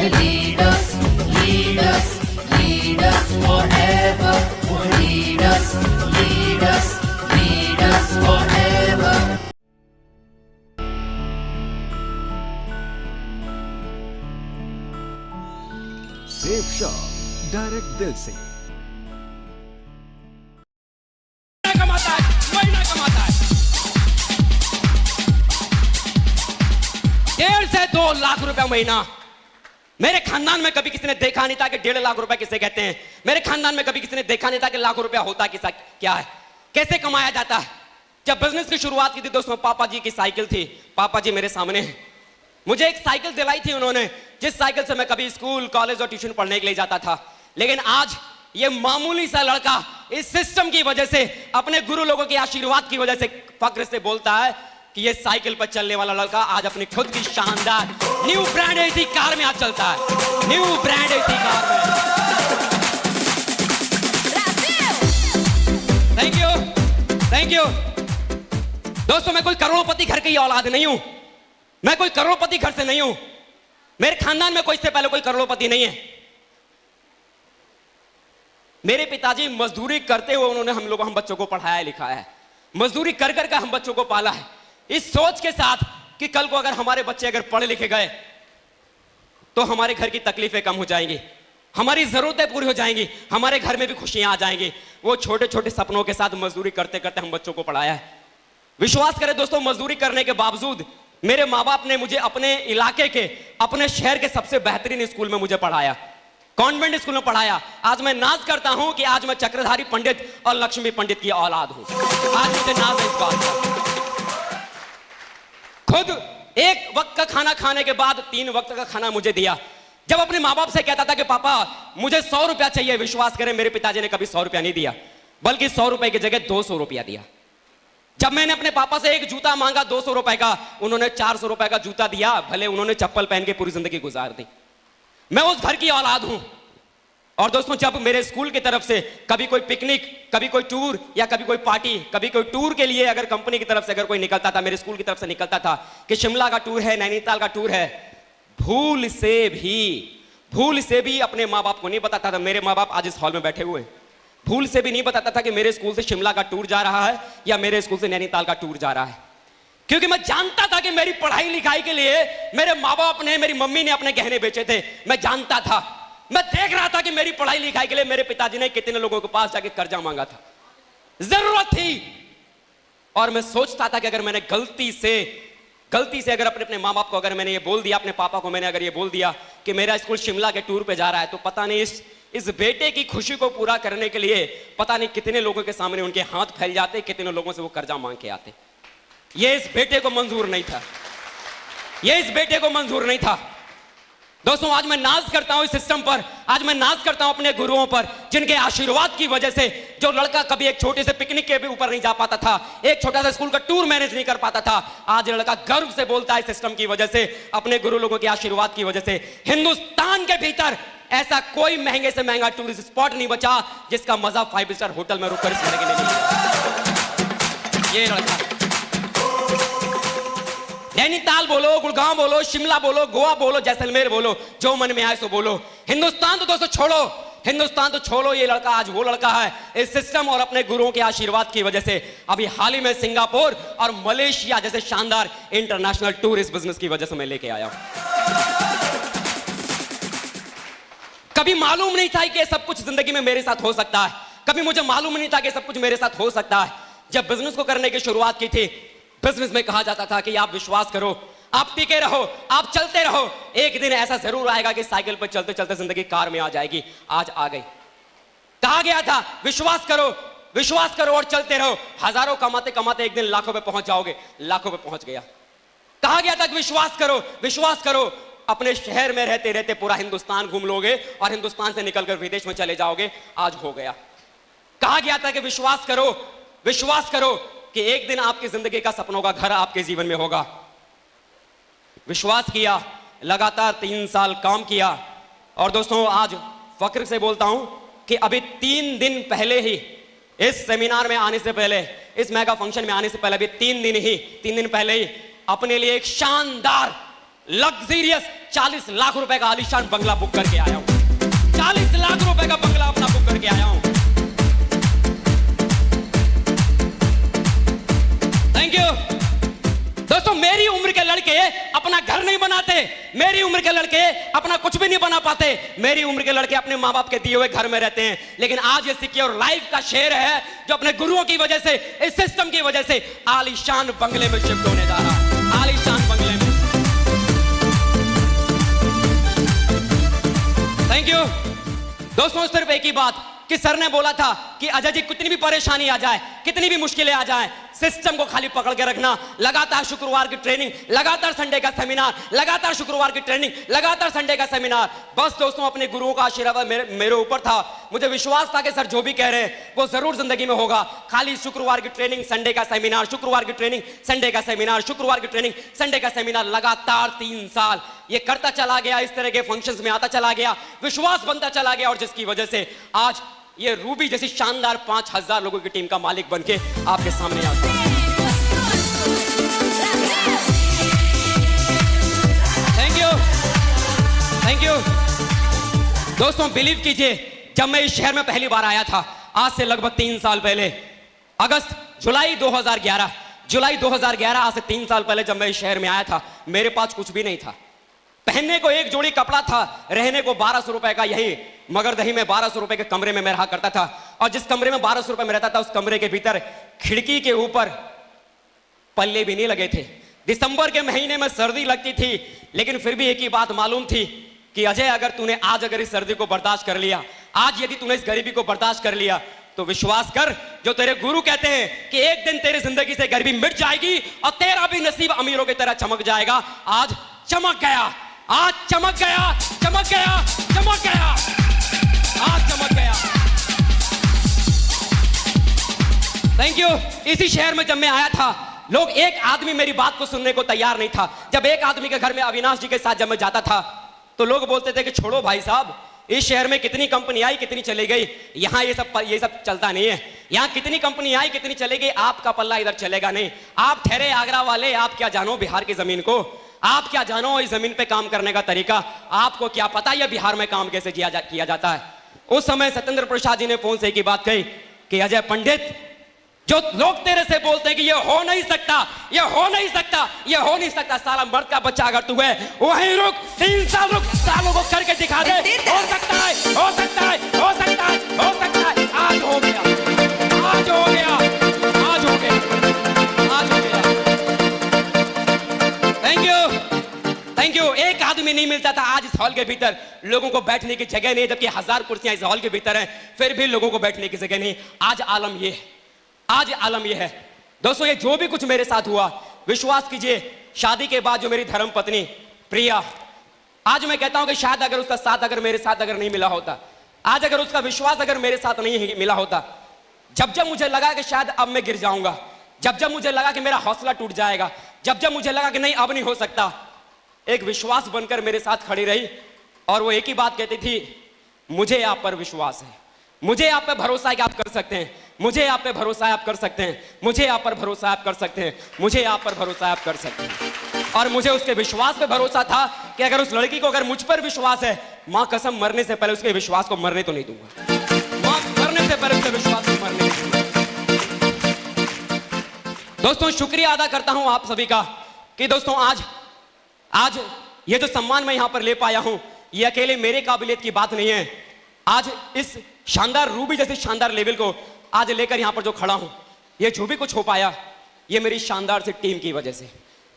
lead us, lead us, lead us forever. Lead us, lead us, lead us forever. Safe shop direct दिल से। कमाता है, महीना कमाता है 1.5 से 2 लाख रुपया महीना। मेरे खानदान में कभी किसी ने देखा नहीं था कि 1.5 लाख रुपया किसे कहते हैं। मेरे खानदान में कभी किसी ने देखा नहीं था कि लाख रुपया होता क्या है, कैसे कमाया जाता है। जब बिजनेस की शुरुआत की थी दोस्तों, पापा जी की साइकिल थी। पापा जी मेरे सामने हैं। मुझे एक साइकिल दिलाई थी उन्होंने, जिस साइकिल से मैं कभी स्कूल, कॉलेज और ट्यूशन पढ़ने के लिए जाता था। लेकिन आज ये मामूली सा लड़का इस सिस्टम की वजह से, अपने गुरु लोगों के आशीर्वाद की वजह से फख्र से बोलता है कि ये साइकिल पर चलने वाला लड़का आज अपनी खुद की शानदार न्यू ब्रांड एसी कार में आज चलता है। न्यू ब्रांड एसी कार में। Thank you, thank you. दोस्तों मैं कोई करोड़पति घर की औलाद नहीं हूं, मैं कोई करोड़पति घर से नहीं हूं। मेरे खानदान में कोई इससे पहले कोई करोड़पति नहीं है। मेरे पिताजी मजदूरी करते हुए उन्होंने हम बच्चों को पढ़ाया लिखाया है। मजदूरी कर कर हम बच्चों को पाला है, इस सोच के साथ कि कल को अगर हमारे बच्चे अगर पढ़े लिखे गए तो हमारे घर की तकलीफें कम हो जाएंगी, हमारी जरूरतें पूरी हो जाएंगी, हमारे घर में भी खुशियां आ जाएंगी। वो छोटे छोटे सपनों के साथ मजदूरी करते करते हम बच्चों को पढ़ाया है। विश्वास करें दोस्तों, मजदूरी करने के बावजूद मेरे माँ बाप ने मुझे अपने इलाके के, अपने शहर के सबसे बेहतरीन स्कूल में मुझे पढ़ाया, कॉन्वेंट स्कूल में पढ़ाया। आज मैं नाज करता हूं कि आज मैं चक्रधारी पंडित और लक्ष्मी पंडित की औलाद हूं। आज मुझे नाज है इस बात का। खुद एक वक्त का खाना खाने के बाद 3 वक्त का खाना मुझे दिया। जब अपने माँ बाप से कहता था कि पापा मुझे 100 रुपया चाहिए, विश्वास करें मेरे पिताजी ने कभी 100 रुपया नहीं दिया, बल्कि 100 रुपए की जगह 200 रुपया दिया। जब मैंने अपने पापा से एक जूता मांगा 200 रुपए का, उन्होंने 400 रुपए का जूता दिया। भले उन्होंने चप्पल पहन के पूरी जिंदगी गुजार दी। मैं उस घर की औलाद हूं। और दोस्तों जब मेरे स्कूल की तरफ से कभी कोई पिकनिक, कभी कोई टूर या कभी कोई पार्टी, कभी कोई टूर के लिए अगर कंपनी की तरफ से अगर कोई निकलता था, मेरे स्कूल की तरफ से निकलता था कि शिमला का टूर है, नैनीताल का टूर है, भूल से भी अपने माँ बाप को नहीं बताता था। मेरे माँ बाप आज इस हॉल में बैठे हुए, भूल से भी नहीं बताता था कि मेरे स्कूल से शिमला का टूर जा रहा है या मेरे स्कूल से नैनीताल का टूर जा रहा है। क्योंकि मैं जानता था कि मेरी पढ़ाई लिखाई के लिए मेरे माँ बाप ने, मेरी मम्मी ने अपने गहने बेचे थे। मैं जानता था, मैं देख रहा था कि मेरी पढ़ाई लिखाई के लिए मेरे पिताजी ने कितने लोगों के पास जाके कर्जा मांगा था, जरूरत थी। और मैं सोचता था कि अगर मैंने गलती से अगर अपने माँ बाप को अगर मैंने ये बोल दिया, अपने पापा को मैंने अगर ये बोल दिया कि मेरा स्कूल शिमला के टूर पे जा रहा है, तो पता नहीं इस बेटे की खुशी को पूरा करने के लिए पता नहीं कितने लोगों के सामने उनके हाथ फैल जाते, कितने लोगों से वो कर्जा मांग के आते। ये इस बेटे को मंजूर नहीं था, ये इस बेटे को मंजूर नहीं था। दोस्तों आज मैं नाज करता हूं इस सिस्टम पर, आज मैं नाज करता हूं अपने गुरुओं पर, जिनके आशीर्वाद की वजह से जो लड़का कभी एक छोटे से पिकनिक के भी ऊपर नहीं जा पाता था, एक छोटा सा स्कूल का टूर मैनेज नहीं कर पाता था, आज लड़का गर्व से बोलता है सिस्टम की वजह से, अपने गुरु लोगों के आशीर्वाद की वजह से। हिंदुस्तान के भीतर ऐसा कोई महंगे से महंगा टूरिस्ट स्पॉट नहीं बचा जिसका मजा 5 स्टार होटल में रुककर इस लड़के ने नहीं। ये लड़का नैनीताल बोलो, गुड़गांव बोलो, शिमला बोलो, गोवा बोलो, जैसलमेर बोलो, जो मन में आए सो बोलो। हिंदुस्तान तो दोस्तों छोड़ो, हिंदुस्तान तो छोड़ो, ये लड़का आज वो लड़का है इस सिस्टम और अपने गुरुओं के आशीर्वाद की वजह से। अभी हाल ही में सिंगापुर और मलेशिया जैसे शानदार इंटरनेशनल टूर इस बिजनेस की वजह से मैं लेके आया हूं। कभी मालूम नहीं था कि सब कुछ जिंदगी में मेरे साथ हो सकता है, कभी मुझे मालूम नहीं था कि सब कुछ मेरे साथ हो सकता है। जब बिजनेस को करने की शुरुआत की थी, बिजनेस में कहा जाता था कि आप विश्वास करो, आप टिके रहो, आप चलते रहो, एक दिन ऐसा जरूर आएगा कि साइकिल पर चलते चलते जिंदगी कार में आ जाएगी। आज आ गई। कहा गया था विश्वास करो और चलते रहो, हजारों कमाते कमाते एक दिन लाखों पे पहुंच जाओगे, लाखों पे पहुंच गया। कहा गया था कि विश्वास करो, अपने शहर में रहते रहते पूरा हिंदुस्तान घूम लोगे और हिंदुस्तान से निकलकर विदेश में चले जाओगे। आज हो गया। कहा गया था कि विश्वास करो कि एक दिन आपकी जिंदगी का सपनों का घर आपके जीवन में होगा। विश्वास किया, लगातार 3 साल काम किया। और दोस्तों आज फख्र से बोलता हूं कि अभी 3 दिन पहले ही, इस सेमिनार में आने से पहले, इस मेगा फंक्शन में आने से पहले, अभी 3 दिन पहले ही अपने लिए एक शानदार लग्जरियस 40 लाख रुपए का आलीशान बंगला बुक करके आया हूं। 40 लाख रुपए का बंगला अपना बुक करके आया हूं। थैंक यू दोस्तों। मेरी उम्र के लड़के अपना घर नहीं बनाते, मेरी उम्र के लड़के अपना कुछ भी नहीं बना पाते, मेरी उम्र के लड़के अपने मां बाप के दिए हुए घर में रहते हैं। लेकिन आज ये सिक्योर लाइफ का शेर है जो अपने गुरुओं की वजह से, इस सिस्टम की वजह से आलीशान बंगले में शिफ्ट होने जा रहा है। आलीशान बंगले में। थैंक यू दोस्तों। सिर्फ एक ही बात कि सर ने बोला था कि अजय जी कितनी भी परेशानी आ जाए, कितनी भी मुश्किलें आ जाए, सिस्टम को खाली पकड़ के रखना। लगातार शुक्रवार की ट्रेनिंग, लगातार संडे का सेमिनार, लगातार शुक्रवार की ट्रेनिंग, लगातार संडे का सेमिनार। बस दोस्तों अपने गुरुओं का आशीर्वाद मेरे ऊपर था। मुझे विश्वास था कि सर जो भी कह रहे हैं वो जरूर जिंदगी में होगा। खाली शुक्रवार की ट्रेनिंग, संडे का सेमिनार, शुक्रवार की ट्रेनिंग, संडे का सेमिनार, शुक्रवार की ट्रेनिंग, संडे का सेमिनार, लगातार 3 साल ये करता चला गया। इस तरह के फंक्शंस में आता चला गया, विश्वास बनता चला गया, और जिसकी वजह से आज ये रूबी जैसी शानदार 5000 लोगों की टीम का मालिक बनके आपके सामने आता है। थैंक यू, थैंक यू दोस्तों। बिलीव कीजिए, जब मैं इस शहर में पहली बार आया था, आज से लगभग 3 साल पहले, जुलाई 2011, आज से 3 साल पहले जब मैं इस शहर में आया था, मेरे पास कुछ भी नहीं था। पहनने को एक जोड़ी कपड़ा था, रहने को 1200 रुपए का यही मगरदही में 1200 रुपए के कमरे में मैं रहा करता था। और जिस कमरे में 1200 रुपए में रहता था, उस कमरे के भीतर खिड़की के ऊपर पल्ले भी नहीं लगे थे। दिसंबर के महीने में सर्दी लगती थी, लेकिन फिर भी एक ही बात मालूम थी कि अजय अगर तूने आज अगर इस सर्दी को बर्दाश्त कर लिया, आज यदि तूने इस गरीबी को बर्दाश्त कर लिया, तो विश्वास कर, जो तेरे गुरु कहते हैं कि एक दिन तेरी जिंदगी से गरीबी मिट जाएगी और तेरा भी नसीब अमीरों की तरह चमक जाएगा। आज चमक गया, आज चमक गया, चमक गया, चमक गया, आज चमक गया। Thank you. इसी शहर में जब मैं आया था, लोग, एक आदमी मेरी बात को सुनने को तैयार नहीं था। जब एक आदमी के घर में अविनाश जी के साथ जब मैं जाता था, तो लोग बोलते थे कि छोड़ो भाई साहब, इस शहर में कितनी कंपनी आई, कितनी चली गई, यहाँ ये सब चलता नहीं है। यहाँ कितनी कंपनी आई, कितनी चली गई, आपका पल्ला इधर चलेगा नहीं। आप ठहरे आगरा वाले, आप क्या जानो बिहार की जमीन को, आप क्या जानो इस जमीन पे काम करने का तरीका, आपको क्या पता यह बिहार में काम कैसे किया जाता है। उस समय सत्येंद्र प्रसाद जी ने फोन से एक ही बात कही कि अजय पंडित, जो लोग तेरे से बोलते हैं कि ये हो नहीं सकता, ये हो नहीं सकता, ये हो नहीं सकता, साला मर्द का बच्चा अगर तू है वहीं रुक, 3 साल रुक, सालों को करके दिखा दे, हो सकता है, हो सकता है, हो सकता है, हो सकता है। आज हो गया, आज हो गया, आज हो गया, आज हो गया। Thank you, thank you. एक आदमी नहीं मिलता था आज इस हॉल के भीतर, लोगों को बैठने की जगह नहीं, जबकि 1000 कुर्सियां इस हॉल के भीतर हैं, फिर भी लोगों को बैठने की जगह नहीं। आज आलम ये है, आज आलम यह है दोस्तों। ये जो भी कुछ मेरे साथ हुआ, विश्वास कीजिए, शादी के बाद जो मेरी धर्म पत्नी प्रिया, आज मैं कहता हूं कि शायद अगर उसका साथ अगर मेरे साथ अगर नहीं मिला होता, आज अगर उसका विश्वास अगर मेरे साथ नहीं मिला होता, जब जब मुझे लगा कि शायद अब मैं गिर जाऊंगा, जब जब मुझे लगा कि मेरा हौसला टूट जाएगा, जब जब मुझे लगा कि नहीं अब नहीं हो सकता, एक विश्वास बनकर मेरे साथ खड़ी रही। और वो एक ही बात कहती थी, मुझे आप पर विश्वास है, मुझे आप पे भरोसा है कि आप कर सकते हैं, मुझे आप पे भरोसा है आप कर सकते हैं, मुझे आप पर भरोसा है आप कर सकते हैं, मुझे आप पर भरोसा है आप कर सकते हैं। और मुझे उसके विश्वास पे भरोसा था कि अगर उस लड़की को अगर मुझ पर विश्वास है, मां कसम मरने से पहले उसके विश्वास को मरने तो नहीं दूंगा, मां मरने से पहले उसके विश्वास को मरने नहीं दूंगा। दोस्तों शुक्रिया अदा करता हूं आप सभी का कि दोस्तों आज ये जो सम्मान मैं यहां पर ले पाया हूं, ये अकेले मेरे काबिलियत की बात नहीं है। आज इस शानदार रूबी जैसे शानदार लेवल को आज लेकर यहां पर जो खड़ा हूं, ये जो भी कुछ हो पाया, ये मेरी शानदार सी टीम की वजह से।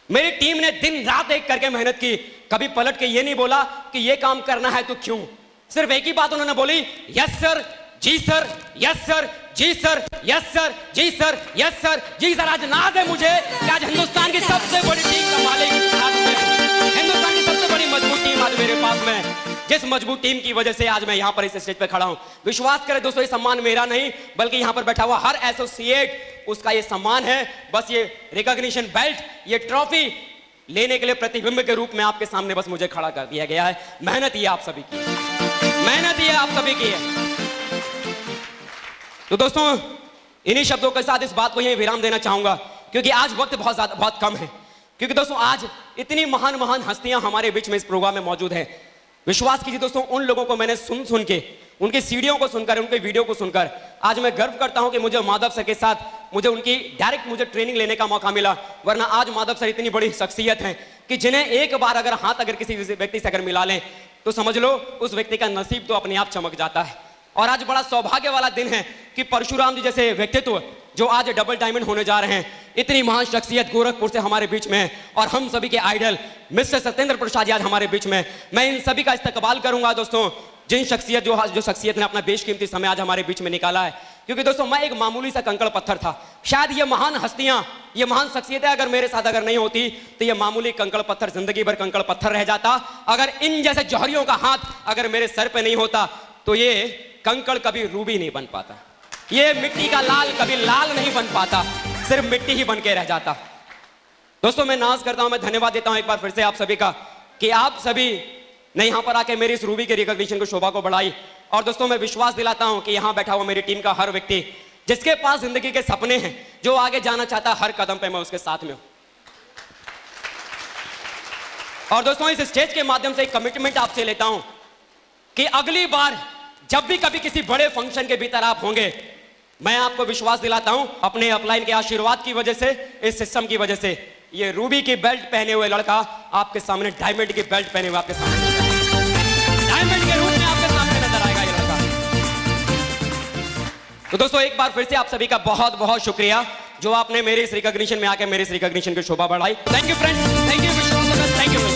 मेरी टीम ने दिन रात एक करके मेहनत की, कभी पलट के ये नहीं बोला कि ये काम करना है तो क्यों, सिर्फ एक ही बात उन्होंने बोली, यस सर, जी सर, यस सर, जी सर, यस सर, जी सर, यस सर, जी सर। आज नाज है मुझे कि आज हिंदुस्तान की सबसे बड़ी टीम का मालिक आज मैं हूं। हिंदुस्तान की सबसे बड़ी मजबूत टीम आज मेरे पास में, जिस मजबूत टीम की वजह से आज मैं यहां पर इस स्टेज पे खड़ा हूं। विश्वास करें दोस्तों, ये सम्मान मेरा नहीं, बल्कि यहां पर बैठा हुआ हर एसोसिएट उसका ये सम्मान है। बस ये रिकॉग्निशन बेल्ट, ये ट्रॉफी लेने के लिए प्रतिबिंब के रूप में आपके सामने बस मुझे खड़ा कर दिया गया है। मेहनत ये आप सभी की है, मेहनत ये आप सभी की है। तो दोस्तों इन्हीं शब्दों के साथ इस बात को यहीं विराम देना चाहूंगा, क्योंकि आज वक्त बहुत कम है। क्योंकि दोस्तों आज इतनी महान महान हस्तियां हमारे बीच में इस प्रोग्राम में मौजूद हैं। विश्वास कीजिए दोस्तों, उन लोगों को मैंने सुन के, उनकी सीढ़ियों को सुनकर, उनके वीडियो को सुनकर आज मैं गर्व करता हूं कि मुझे माधव सर के साथ मुझे डायरेक्ट ट्रेनिंग लेने का मौका मिला। वरना आज माधव सर इतनी बड़ी शख्सियत हैं कि जिन्हें एक बार अगर हाथ अगर किसी व्यक्ति से अगर मिला लें तो समझ लो उस व्यक्ति का नसीब तो अपने आप चमक जाता है। और आज बड़ा सौभाग्य वाला दिन है कि परशुराम जी जैसे व्यक्तित्व जो आज डबल डायमंड होने जा रहे हैं, इतनी महान शख्सियत गोरखपुर से हमारे बीच में है और हम सभी के आइडल मिस्टर सत्येंद्र प्रसाद जी आज हमारे बीच में। मैं इन सभी का इस्तकबाल करूंगा दोस्तों, जिन शख्सियत जो शख्सियत ने अपना बेशकीमती समय आज हमारे बीच में निकाला है। क्योंकि दोस्तों मैं एक मामूली सा कंकड़ पत्थर था, शायद ये महान हस्तियां, ये महान शख्सियतें अगर मेरे साथ अगर नहीं होती तो ये मामूली कंकड़ पत्थर जिंदगी भर कंकड़ पत्थर रह जाता। अगर इन जैसे जौहरियों का हाथ अगर मेरे सर पे नहीं होता तो ये कंकड़ कभी रूबी नहीं बन पाता, ये मिट्टी का लाल कभी लाल नहीं बन पाता, सिर्फ मिट्टी ही बन के रह जाता। दोस्तों मैं नाज करता हूं, मैं धन्यवाद देता हूं एक बार फिर से आप सभी का कि आप सभी ने यहां पर आके मेरी इस रूबी के रिकॉग्निशन को शोभा को बढ़ाई। और दोस्तों मैं विश्वास दिलाता हूं कि यहां बैठा हुआ मेरी टीम का हर व्यक्ति जिसके पास जिंदगी के सपने हैं, जो आगे जाना चाहता है, हर कदम पे मैं उसके साथ में हूं। और दोस्तों इस स्टेज के माध्यम से एक कमिटमेंट आपसे लेता हूं कि अगली बार जब भी कभी किसी बड़े फंक्शन के भीतर आप होंगे, मैं आपको विश्वास दिलाता हूं अपने अपलाइन के आशीर्वाद की वजह से, इस सिस्टम की वजह से, ये रूबी की बेल्ट पहने हुए लड़का आपके सामने डायमंड की बेल्ट पहने हुए आपके सामने डायमंड के रूप में आपके सामने नजर आएगा ये लड़का। तो दोस्तों एक बार फिर से आप सभी का बहुत बहुत शुक्रिया जो आपने मेरे इस रिकॉग्निशन में आके मेरे इस रिकॉग्निशन की शोभा बढ़ाई। Thank you friends, thank you विश्वास, थैंक यू।